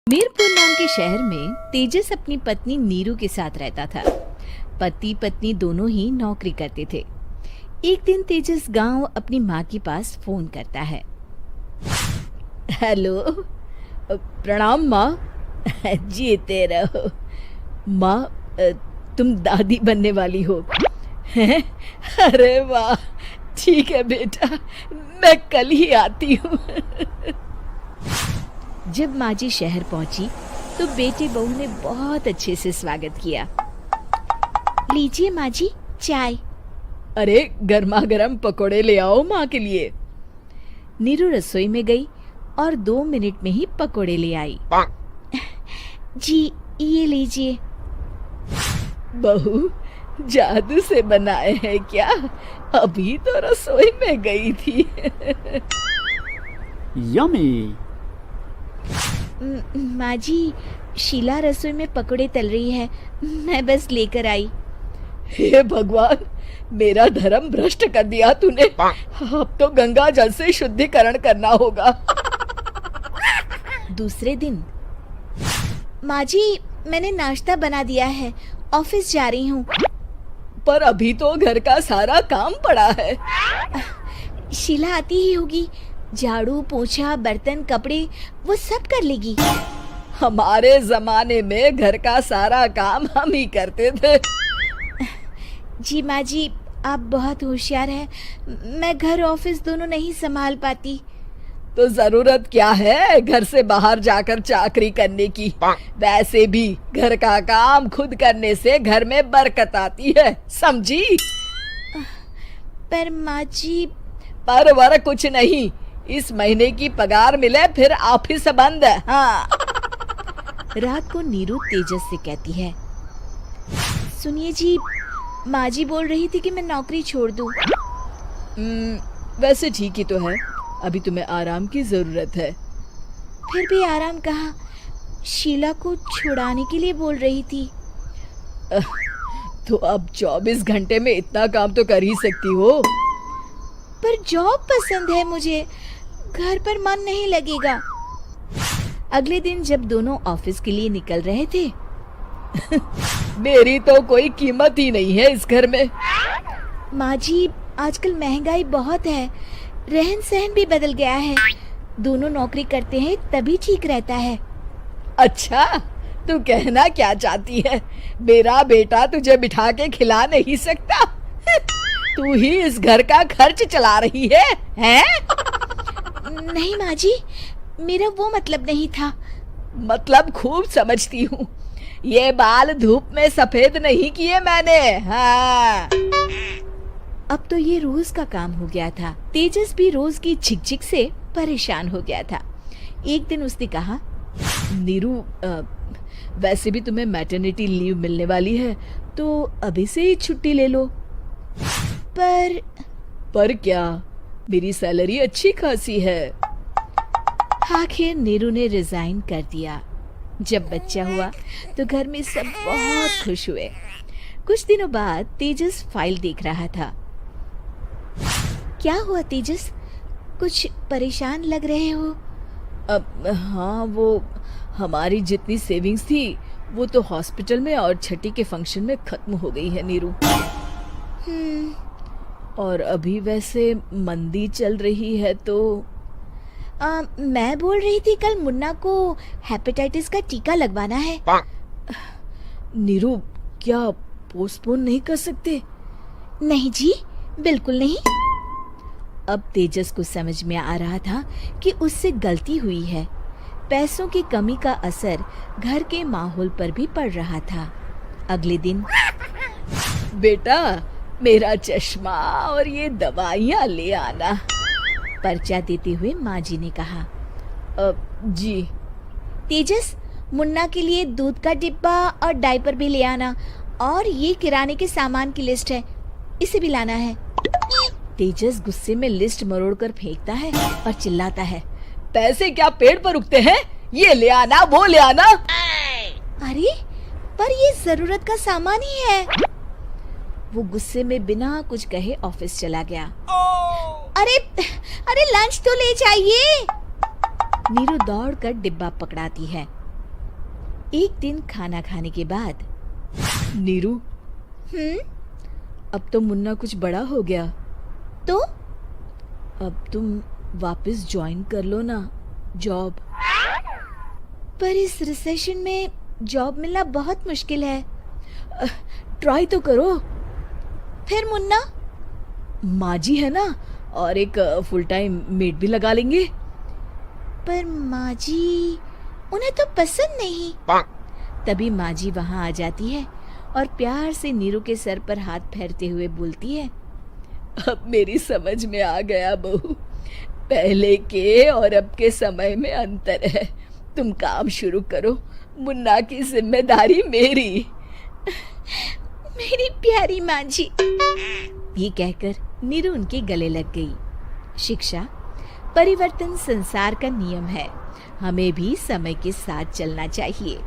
मीरपुर नाम के शहर में तेजस अपनी पत्नी नीरू के साथ रहता था। पति पत्नी दोनों ही नौकरी करते थे। एक दिन तेजस गांव अपनी माँ के पास फोन करता है। हेलो, प्रणाम माँ। जीते रहो माँ, तुम दादी बनने वाली हो। हैं? अरे वाह, ठीक है बेटा, मैं कल ही आती हूँ। जब माँ जी शहर पहुंची तो बेटे बहू ने बहुत अच्छे से स्वागत किया। लीजिए माँ जी, चाय। अरे गर्मा गर्म पकोड़े ले आओ माँ के लिए। नीरू रसोई में गई और 2 मिनट में ही पकोड़े ले आई। जी ये लीजिए। बहू जादू से बनाए हैं क्या? अभी तो रसोई में गई थी। यम्मी। माँ जी, शीला रसोई में पकोड़े तल रही है, मैं बस लेकर आई। हे भगवान, मेरा धर्म भ्रष्ट कर दिया तूने। अब तो गंगा जल से शुद्धिकरण करना होगा। दूसरे दिन, माँ जी मैंने नाश्ता बना दिया है, ऑफिस जा रही हूँ। पर अभी तो घर का सारा काम पड़ा है। शीला आती ही होगी, झाड़ू पोछा बर्तन कपड़े वो सब कर लेगी। हमारे जमाने में घर का सारा काम हम ही करते थे। जी माँ जी, आप बहुत होशियार हैं, मैं घर ऑफिस दोनों नहीं संभाल पाती। तो जरूरत क्या है घर से बाहर जाकर चाकरी करने की? वैसे भी घर का काम खुद करने से घर में बरकत आती है, समझी? पर माँ जी। पर वर कुछ नहीं, इस महीने की पगार मिले फिर ऑफिस बंद। हाँ। रात को नीरू तेजस से कहती है, सुनिए जी, माँ जी बोल रही थी कि मैं नौकरी छोड़ दूं। वैसे ठीक ही तो है, अभी तुम्हें आराम की जरूरत है। फिर भी आराम कहाँ, शीला को छुड़ाने के लिए बोल रही थी। तो अब 24 घंटे में इतना काम तो कर ही सकती हो। पर जॉब पसंद है मुझे, घर पर मन नहीं लगेगा। अगले दिन जब दोनों ऑफिस के लिए निकल रहे थे, मेरी तो कोई कीमत ही नहीं है इस घर में। माँ जी, आजकल महंगाई बहुत है, रहन सहन भी बदल गया है, दोनों नौकरी करते हैं तभी ठीक रहता है। अच्छा, तू कहना क्या चाहती है? मेरा बेटा तुझे बिठा के खिला नहीं सकता? तू ही इस घर का खर्च चला रही है, हैं? नहीं माँ जी, मेरा वो मतलब नहीं था। मतलब खूब समझती हूँ, ये बाल धूप में सफेद नहीं किए मैंने। हाँ। अब तो ये रोज का काम हो गया था। तेजस भी रोज की झिकझिक से परेशान हो गया था। एक दिन उसने कहा, नीरू, वैसे भी तुम्हें मैटरनिटी लीव मिलने वाली है, तो अभी से ही छुट्टी ले लो। पर क्या, मेरी सैलरी अच्छी खासी है। आखिर नीरू ने रिजाइन कर दिया। जब बच्चा हुआ तो घर में सब बहुत खुश हुए। कुछ दिनों बाद तेजस फाइल देख रहा था। क्या हुआ तेजस, कुछ परेशान लग रहे हो? हाँ, वो हमारी जितनी सेविंग्स थी वो तो हॉस्पिटल में और छठी के फंक्शन में खत्म हो गई है नीरू। और अभी वैसे मंदी चल रही है तो मैं बोल रही थी कल मुन्ना को हेपेटाइटिस का टीका लगवाना है। नीरू, क्या पोस्टपोन नहीं कर सकते? नहीं जी, बिल्कुल नहीं। अब तेजस को समझ में आ रहा था कि उससे गलती हुई है। पैसों की कमी का असर घर के माहौल पर भी पड़ रहा था। अगले दिन, बेटा मेरा चश्मा और ये दवाइयाँ ले आना, पर्चा देते हुए माँ जी ने कहा। जी। तेजस, मुन्ना के लिए दूध का डिब्बा और डायपर भी ले आना, और ये किराने के सामान की लिस्ट है, इसे भी लाना है। तेजस गुस्से में लिस्ट मरोड़कर फेंकता है और चिल्लाता है, पैसे क्या पेड़ पर उगते हैं? ये ले आना, वो ले आना। अरे पर ये जरूरत का सामान ही है। वो गुस्से में बिना कुछ कहे ऑफिस चला गया। अरे लंच तो ले जाइए। नीरू दौड़कर डिब्बा पकड़ाती है। एक दिन खाना खाने के बाद, नीरू, अब तो मुन्ना कुछ बड़ा हो गया, तो अब तुम वापस ज्वाइन कर लो ना जॉब। पर इस रिसेशन में जॉब मिलना बहुत मुश्किल है। ट्राई तो करो। फिर मुन्ना? माँ जी है ना, और एक फुल टाइम मेड भी लगा लेंगे। पर माँ जी, उन्हें तो पसंद नहीं। तभी माँ जी वहाँ आ जाती है और प्यार से नीरू के सर पर हाथ फेरते हुए बोलती है, अब मेरी समझ में आ गया बहू, पहले के और अब के समय में अंतर है। तुम काम शुरू करो, मुन्ना की जिम्मेदारी मेरी। मेरी प्यारी माँ जी। ये कहकर नीरू उनके गले लग गई। शिक्षा, परिवर्तन संसार का नियम है, हमें भी समय के साथ चलना चाहिए।